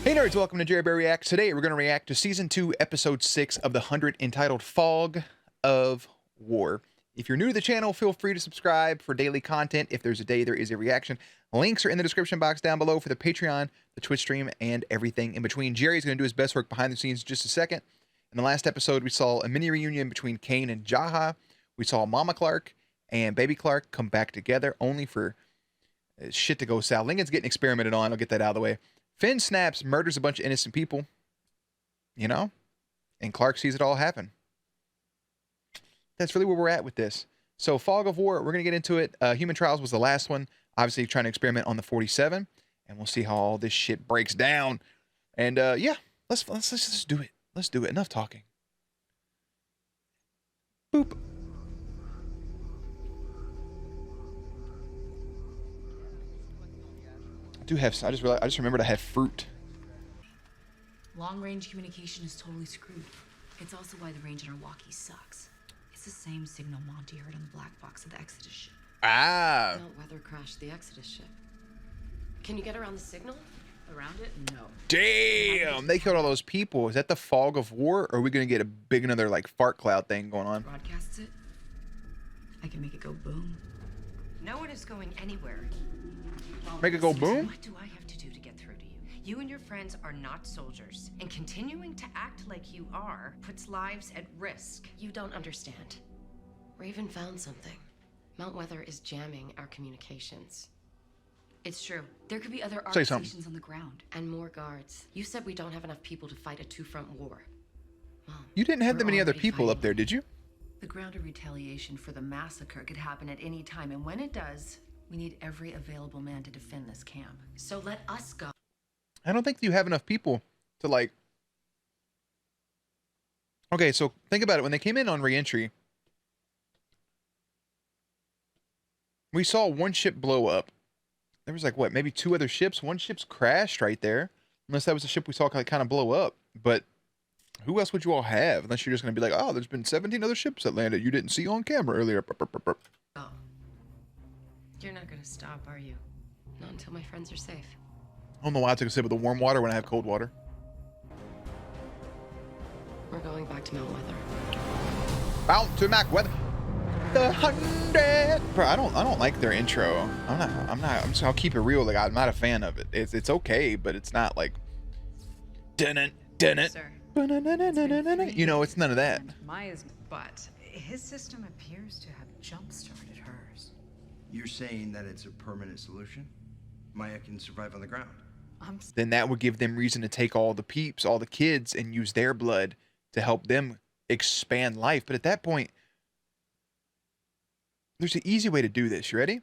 Hey nerds, welcome to Jerry Bear Reacts. Today we're going to react to Season 2, Episode 6 of The 100 entitled Fog of War. If you're new to the channel, feel free to subscribe for daily content. If there's a day, there is a reaction. Links are in the description box down below for the Patreon, the Twitch stream, and everything in between. Jerry's going to do his best work behind the scenes in just a second. In the last episode, we saw a mini reunion between Kane and Jaha. We saw Mama Clark and Baby Clark come back together, only for shit to go south. Lincoln's getting experimented on. I'll get that out of the way. Finn snaps, murders a bunch of innocent people, you know, and Clark sees it all happen. That's really where we're at with this. So Fog of War, we're going to get into it. Human Trials was the last one, obviously trying to experiment on the 47, and we'll see how all this shit breaks down. And yeah, let's just do it. Let's do it. Enough talking. Boop. I just remembered I have fruit. Long-range communication is totally screwed. It's also why the range in our walkie sucks. It's the same signal Monty heard on the black box of the Exodus ship. Ah. Weather crashed the Exodus ship. Can you get around the signal? Around it? No. Damn, they killed all those people. Is that the Fog of War, or are we gonna get a big another like fart cloud thing going on? Broadcasts it. I can make it go boom. No one is going anywhere. Make it go boom? What do I have to do to get through to you? You and your friends are not soldiers, and continuing to act like you are puts lives at risk. You don't understand. Raven found something. Mount Weather is jamming our communications. It's true. There could be other Say arc something. stations on the ground. And more guards. You said we don't have enough people to fight a two-front war. Mom, You didn't have that we're many other already people up fighting there, did you? The ground of retaliation for the massacre could happen at any time, and when it does, we need every available man to defend this camp. So let us go. I don't think you have enough people to like. Okay, so think about it. When they came in on reentry, we saw one ship blow up. There was like what, maybe two other ships. One ship's crashed right there, unless that was a ship we saw kind of blow up. But who else would you all have? Unless you're just going to be like, oh, there's been 17 other ships that landed you didn't see on camera earlier. Oh. You're not gonna stop, are you? Not until my friends are safe. I don't know why I took a sip of the warm water when I have cold water. We're going back to Mount Weather. Out to Mac Weather. The 100. Bro, I don't like their intro. I'll keep it real. Like, I'm not a fan of it. It's okay, but it's not like dun it. Sir. You know, it's none of that. Maya's, but his system appears to have jump-started hers. You're saying that it's a permanent solution? Maya can survive on the ground. Then that would give them reason to take all the peeps, all the kids, and use their blood to help them expand life. But at that point, there's an easy way to do this. You ready?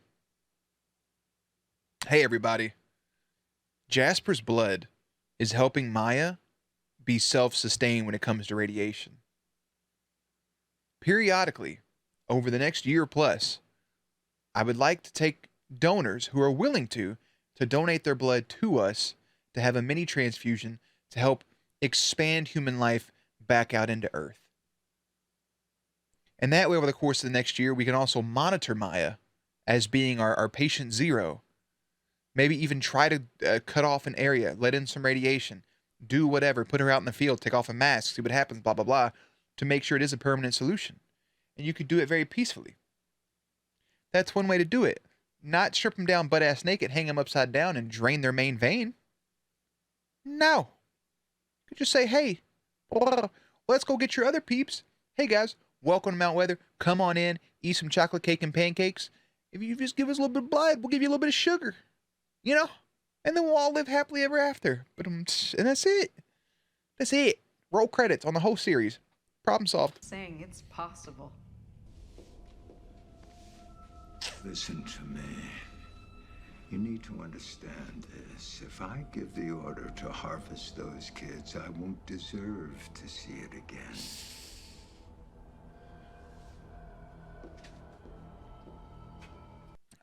Hey, everybody. Jasper's blood is helping Maya be self-sustained when it comes to radiation. Periodically, over the next year plus, I would like to take donors who are willing to donate their blood to us to have a mini transfusion to help expand human life back out into Earth. And that way, over the course of the next year, we can also monitor Maya as being our patient zero. Maybe even try to cut off an area, let in some radiation, do whatever, put her out in the field, take off a mask, see what happens, blah, blah, blah, to make sure it is a permanent solution. And you could do it very peacefully. That's one way to do it. Not strip them down butt-ass naked, hang them upside down, and drain their main vein. No. You could just say, hey, let's go get your other peeps. Hey, guys, welcome to Mount Weather. Come on in, eat some chocolate cake and pancakes. If you just give us a little bit of blood, we'll give you a little bit of sugar. You know? And then we'll all live happily ever after. And that's it. That's it. Roll credits on the whole series. Problem solved. Saying it's possible. Listen to me. You need to understand this. If I give the order to harvest those kids, I won't deserve to see it again.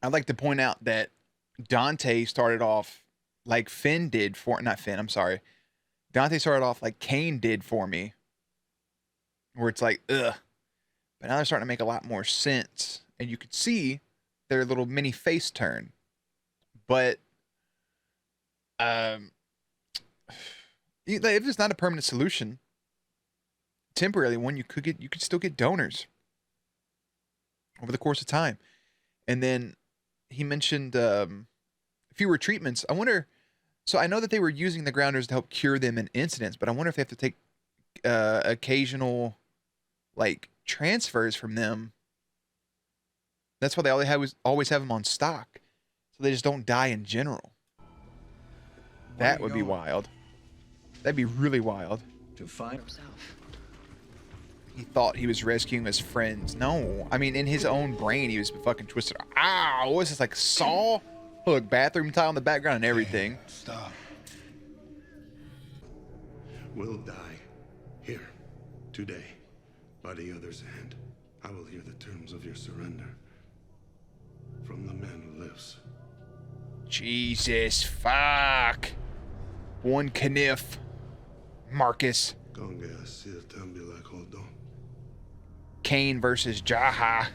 I'd like to point out that Dante started off like Finn did for, not Finn, I'm sorry. Dante started off like Kane did for me, where it's like, ugh. But now they're starting to make a lot more sense. And you could see their little mini face turn. But, if it's not a permanent solution, temporarily one, you could still get donors over the course of time. And then he mentioned fewer treatments. I wonder. So I know that they were using the grounders to help cure them in incidents, but I wonder if they have to take occasional like transfers from them. That's why they always have them on stock, so they just don't die in general. That would be wild. That'd be really wild. To find He thought he was rescuing his friends. No, I mean in his own brain he was fucking twisted. Ow! What is this, like Saw? Look, bathroom tile in the background and everything. Stop. We'll die here today by the other's hand. I will hear the terms of your surrender from the man who lives. Jesus, fuck. One Kniff. Marcus. Kane versus Jaha.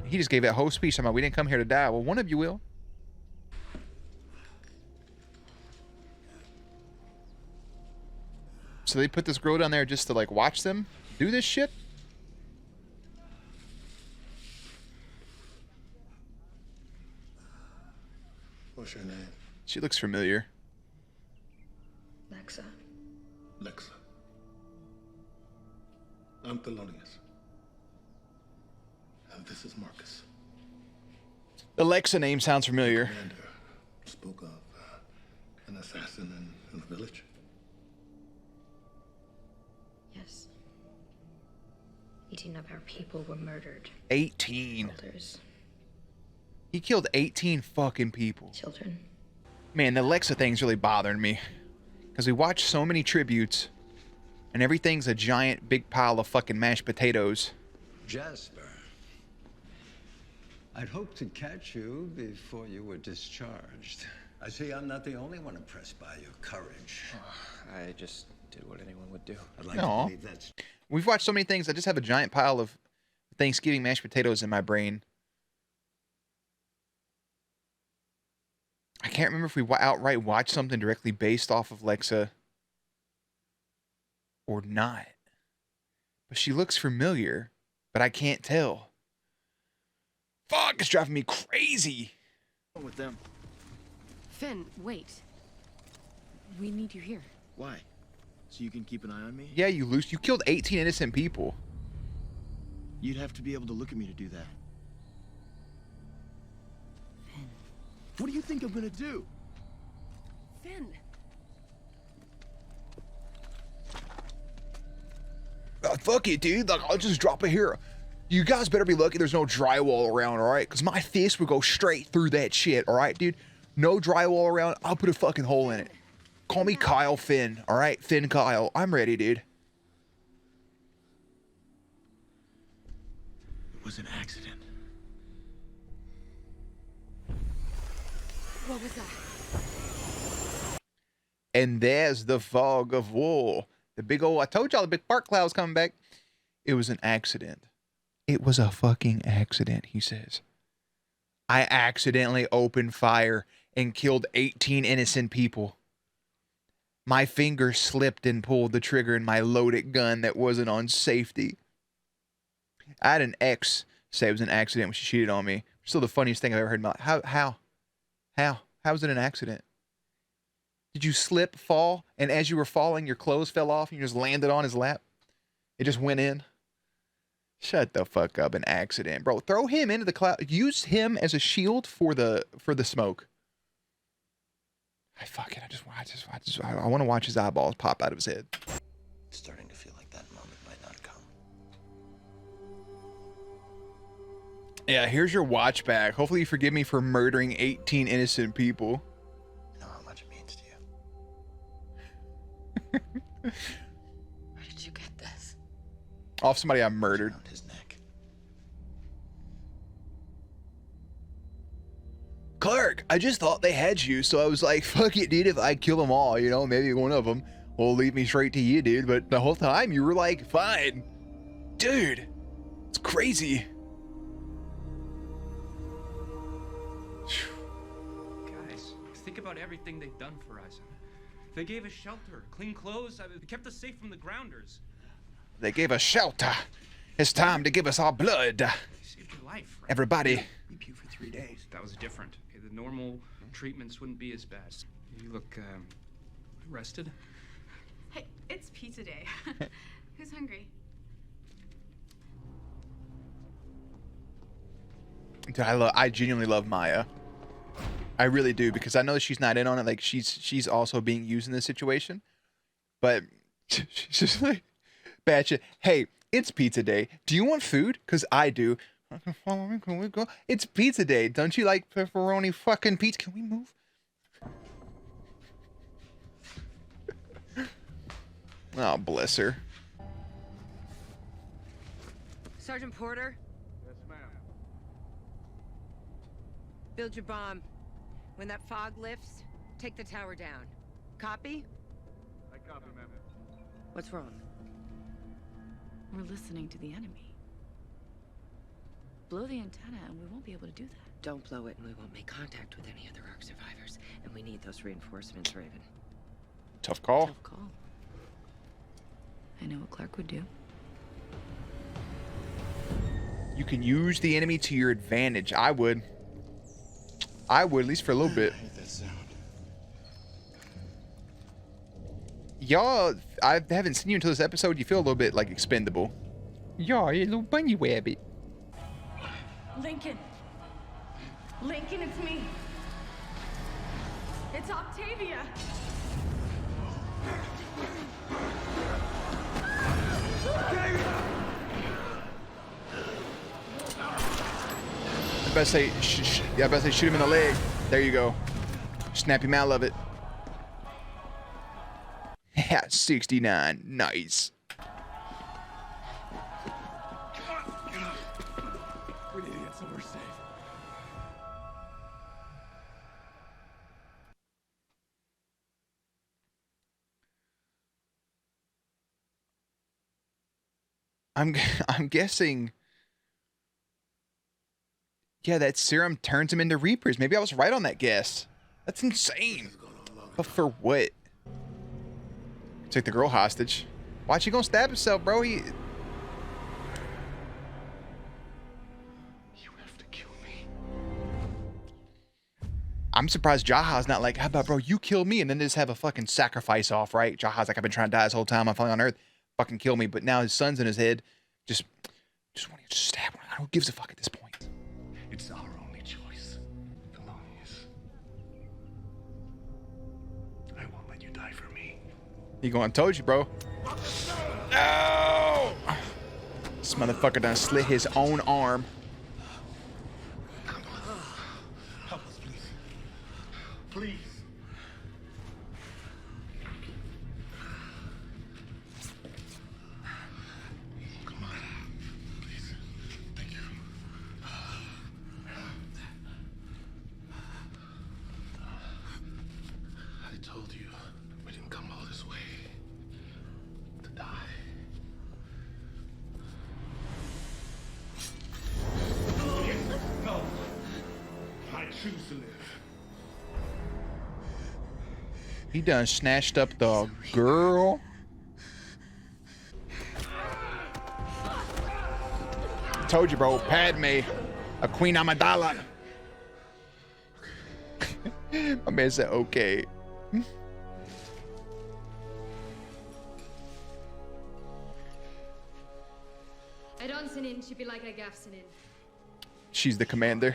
He just gave that whole speech about we didn't come here to die. Well, one of you will. So they put this girl down there just to like watch them do this shit? What's your name? She looks familiar. Lexa. Lexa. I'm Thelonious. And this is Marcus. The Lexa name sounds familiar. Commander spoke of an assassin in the village. Yes. 18 of our people were murdered. 18. Elders, He killed 18 fucking people. children. Man, the Lexa thing's really bothering me. Because we watch so many tributes, and everything's a giant big pile of fucking mashed potatoes. Jasper, I'd hoped to catch you before you were discharged. I see I'm not the only one impressed by your courage. I just did what anyone would do. I'd like Aw. to believe that's We've watched so many things, I just have a giant pile of Thanksgiving mashed potatoes in my brain. I can't remember if we outright watched something directly based off of Lexa or not. But she looks familiar, but I can't tell. Fuck, it's driving me crazy. With them. Finn, wait. We need you here. Why? So you can keep an eye on me? Yeah, you killed 18 innocent people. You'd have to be able to look at me to do that. Finn. What do you think I'm gonna do? Finn! Fuck it, dude. Like, I'll just drop it here. You guys better be lucky there's no drywall around, all right? Because my fist would go straight through that shit, all right, dude? No drywall around. I'll put a fucking hole in it. Call me Kyle Finn, all right? Finn Kyle. I'm ready, dude. It was an accident. What was that? And there's the fog of war. The big old, I told y'all the big bark cloud's coming back. It was an accident. It was a fucking accident, he says. I accidentally opened fire and killed 18 innocent people. My finger slipped and pulled the trigger in my loaded gun that wasn't on safety. I had an ex say it was an accident when she cheated on me. Still the funniest thing I've ever heard about. How was it an accident? Did you slip, fall, and as you were falling, your clothes fell off and you just landed on his lap? It just went in? Shut the fuck up, an accident. Bro, throw him into the cloud. Use him as a shield for the smoke. I want to watch his eyeballs pop out of his head. It's starting to feel like that moment might not come. Yeah, here's your watch back. Hopefully you forgive me for murdering 18 innocent people. I know how much it means to you. Where did you get this? Off somebody I murdered. Around his neck. Clark, I just thought they had you, so I was like, fuck it, dude, if I kill them all, you know, maybe one of them will lead me straight to you, dude. But the whole time you were like, fine. Dude, it's crazy. about everything they've done for us. They gave us shelter, clean clothes, they kept us safe from the grounders. They gave us shelter. It's time to give us our blood. They saved your life, right? Everybody. We puked for 3 days. That was different. Okay, the normal treatments wouldn't be as bad. You look, rested? Hey, it's pizza day. Who's hungry? Dude, I genuinely love Maya. I really do, because I know that she's not in on it. Like, she's also being used in this situation. But she's just like, bad shit. Hey, it's pizza day. Do you want food? Because I do. Follow me, can we go? It's pizza day. Don't you like pepperoni fucking pizza? Can we move? Oh, bless her. Sergeant Porter? Yes, ma'am. Build your bomb. When that fog lifts, take the tower down. Copy? I copy, ma'am. What's wrong? We're listening to the enemy. Blow the antenna and we won't be able to do that. Don't blow it and we won't make contact with any other ARC survivors. And we need those reinforcements, Raven. Tough call. Tough call. I know what Clark would do. You can use the enemy to your advantage. I would. I would, at least for a little bit. I hate that sound. Y'all, I haven't seen you until this episode. You feel a little bit like expendable. Yeah, you little bunny rabbit. Lincoln. Lincoln, it's me. It's Octavia. I better say, yeah, I better say, shoot him in the leg. There you go. Snap him out of it. Yeah, 69. Nice. We need to get somewhere safe. I'm guessing. Yeah, that serum turns him into Reapers. Maybe I was right on that guess. That's insane. But for what? Take the girl hostage. Why'd you gonna stab himself, bro? You have to kill me. I'm surprised Jaha's not like, how about, bro, you kill me and then just have a fucking sacrifice off, right? Jaha's like, I've been trying to die this whole time. I'm finally on Earth. Fucking kill me. But now his son's in his head. Just want to stab him. Who gives a fuck at this point? It's our only choice. Thelonious. I won't let you die for me. He going, told you, bro. No! This motherfucker done slit his own arm. Help us, please. Please. Come on. Please. Thank you. I told you we didn't come all this way to die. No. I choose to live. He done snatched up the girl. Told you, bro. Padme, a Queen Amidala. My man said, okay. I don't sin in, she be like I gaff sin in. She's the commander.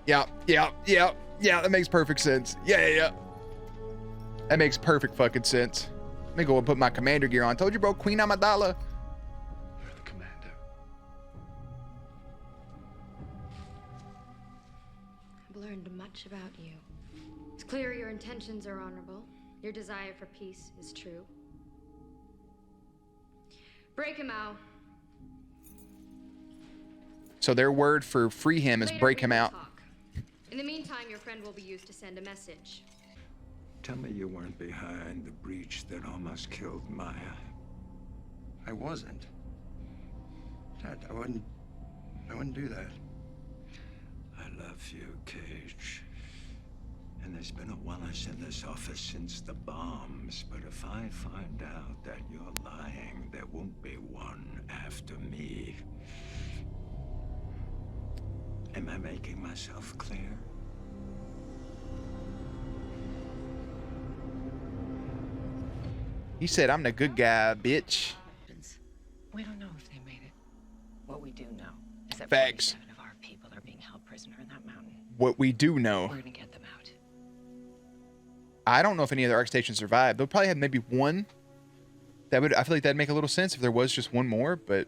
Yeah. That makes perfect sense. Yeah. That makes perfect fucking sense. Let me go and put my commander gear on. Told you, bro. Queen Amidala. You're the commander. I've learned much about you. It's clear your intentions are honorable. Your desire for peace is true. Break him out. So their word for free him is Later break we him will out. talk. In the meantime, your friend will be used to send a message. Tell me you weren't behind the breach that almost killed Maya. I wasn't. Dad, I wouldn't do that. I love you, Cage. And there's been a Wallace in this office since the bombs. But if I find out that you're lying, there won't be one after me. Am I making myself clear? He said, I'm the good guy, bitch. We don't know if they made it. What we do know is that Facts. 47 of our people are being held prisoner in that mountain. What we do know. We're gonna get them out. I don't know if any other Arc stations survived. They'll probably have maybe one. I feel like that'd make a little sense if there was just one more, but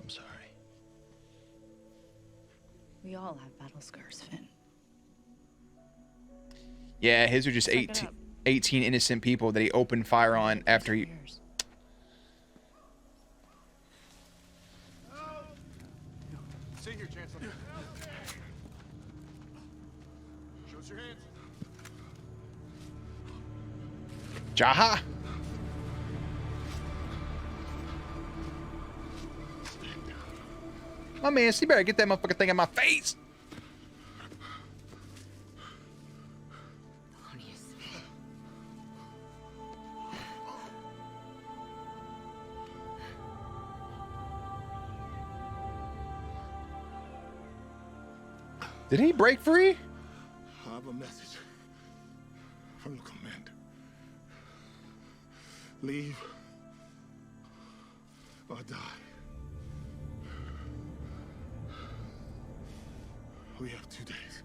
I'm sorry. We all have battle scars, Finn. yeah, his are just Check it 18 innocent people that he opened fire on after he... Stay here, Chancellor. Show us your hands. Jaha! My man, you better get that motherfucking thing in my face! Did he break free? I have a message from the commander. Leave or die. We have 2 days.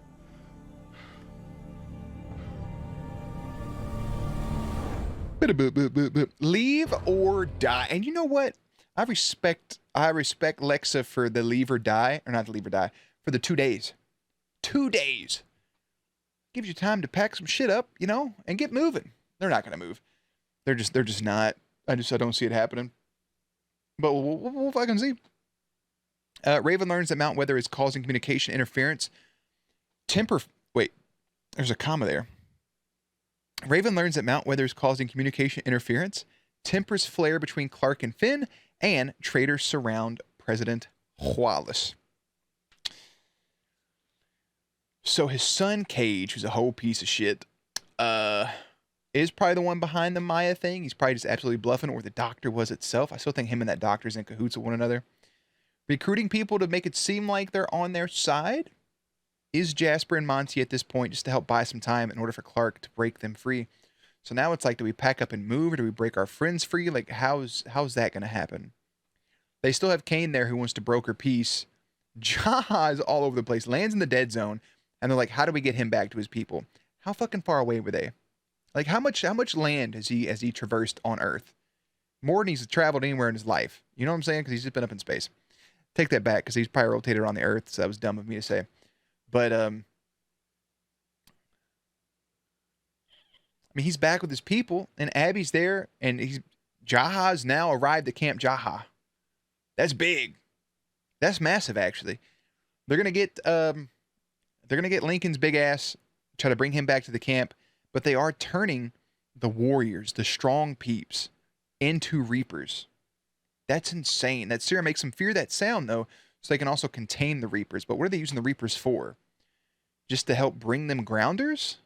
Leave or die. And you know what? I respect Lexa for the leave or die, or not the leave or die, for the 2 days. 2 days. Gives you time to pack some shit up, you know, and get moving. They're not gonna move. They're just not. I don't see it happening. But we'll fucking see. Raven learns that Mount Weather is causing communication interference. Wait, there's a comma there. Raven learns that Mount Weather is causing communication interference. Tempers flare between Clark and Finn, and traitors surround President Wallace. So his son Cage, who's a whole piece of shit, is probably the one behind the Maya thing. He's probably just absolutely bluffing, or the doctor was itself. I still think him and that doctor's in cahoots with one another. Recruiting people to make it seem like they're on their side. Is Jasper and Monty at this point just to help buy some time in order for Clark to break them free? So now it's like, do we pack up and move, or do we break our friends free? Like, how's that going to happen? They still have Kane there who wants to broker peace. Jaha is all over the place. Lands in the dead zone. And they're like, how do we get him back to his people? How fucking far away were they? Like, how much land has he traversed on Earth? More than he's traveled anywhere in his life. You know what I'm saying? Because he's just been up in space. Take that back, because he's probably rotated around the Earth, so that was dumb of me to say. But, I mean, he's back with his people, and Abby's there, and Jaha's now arrived at Camp Jaha. That's big. That's massive, actually. They're gonna get Lincoln's big ass, try to bring him back to the camp, but they are turning the warriors, the strong peeps, into Reapers. That's insane. That serum makes them fear that sound, though, so they can also contain the Reapers. But what are they using the Reapers for? Just to help bring them grounders?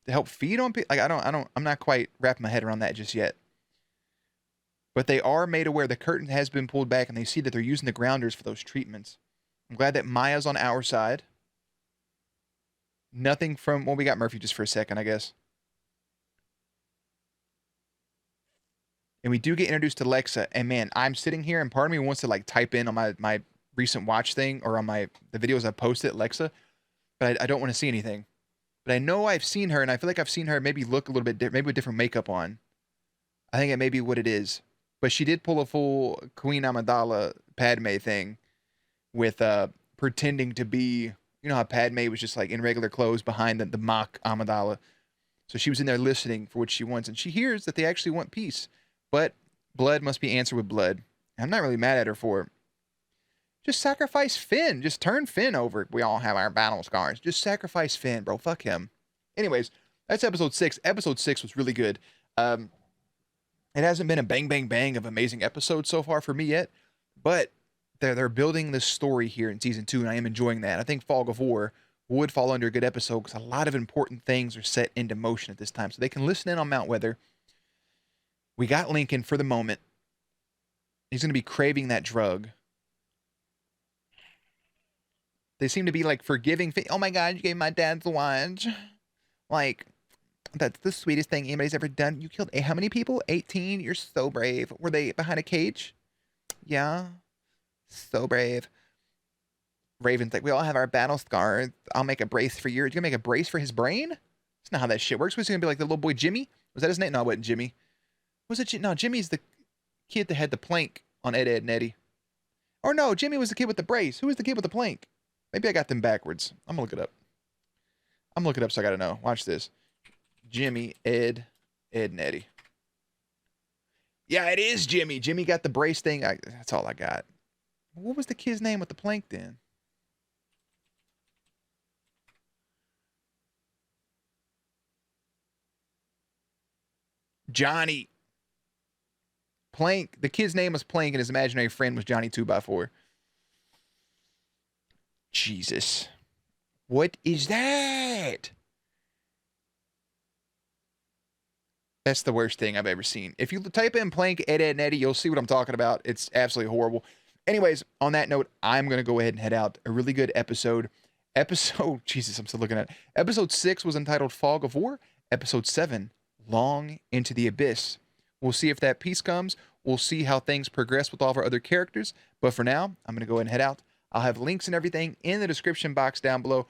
To help feed on people? Like, I'm not quite wrapping my head around that just yet. But they are made aware the curtain has been pulled back, and they see that they're using the grounders for those treatments. I'm glad that Maya's on our side. Nothing from... Well, we got Murphy just for a second, I guess. And we do get introduced to Lexa. And man, I'm sitting here, and part of me wants to like type in on my recent watch thing, or on the videos I posted, Lexa. But I don't want to see anything. But I know I've seen her, and I feel like I've seen her maybe look a little bit different, maybe with different makeup on. I think it may be what it is. But she did pull a full Queen Amidala Padme thing with pretending to be, you know how Padme was just like in regular clothes behind the mock Amidala. So she was in there listening for what she wants, and she hears that they actually want peace. But blood must be answered with blood. And I'm not really mad at her for it. Just sacrifice Finn. Just turn Finn over. We all have our battle scars. Just sacrifice Finn, bro. Fuck him. Anyways, that's episode 6. Episode 6 was really good. It hasn't been a bang, bang, bang of amazing episodes so far for me yet, but they're building this story here in season 2, and I am enjoying that. I think Fog of War would fall under a good episode because a lot of important things are set into motion at this time. So they can listen in on Mount Weather. We got Lincoln for the moment. He's going to be craving that drug. They seem to be like forgiving. Oh my God, you gave my dad the watch. Like, that's the sweetest thing anybody's ever done. You killed how many people? 18? You're so brave. Were they behind a cage? Yeah. So brave. Raven's like, we all have our battle scars. I'll make a brace for yours. You're going to make a brace for his brain? That's not how that shit works. Was he going to be like the little boy Jimmy? Was that his name? No, it wasn't Jimmy. Was it? No, Jimmy's the kid that had the plank on Ed, Ed, and Eddie. Or no, Jimmy was the kid with the brace. Who was the kid with the plank? Maybe I got them backwards. I'm going to look it up. I'm looking it up, so I got to know. Watch this. Jimmy, Ed, and Eddie. Yeah, it is Jimmy. Jimmy got the brace thing. That's all I got. What was the kid's name with the plank then? Johnny. Plank. The kid's name was Plank, and his imaginary friend was Johnny 2x4. Jesus. What is that? That's the worst thing I've ever seen. If you type in Plank, Ed, Ed, and Eddie, you'll see what I'm talking about. It's absolutely horrible. Anyways, on that note, I'm going to go ahead and head out. A really good episode. Jesus, I'm still looking at it. Episode 6 was entitled Fog of War. Episode 7, Long into the Abyss. We'll see if that piece comes. We'll see how things progress with all of our other characters. But for now, I'm going to go ahead and head out. I'll have links and everything in the description box down below.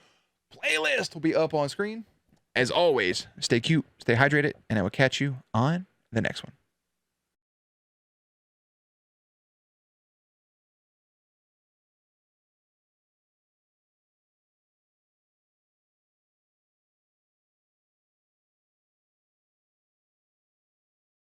Playlist will be up on screen. As always, stay cute, stay hydrated, and I will catch you on the next one.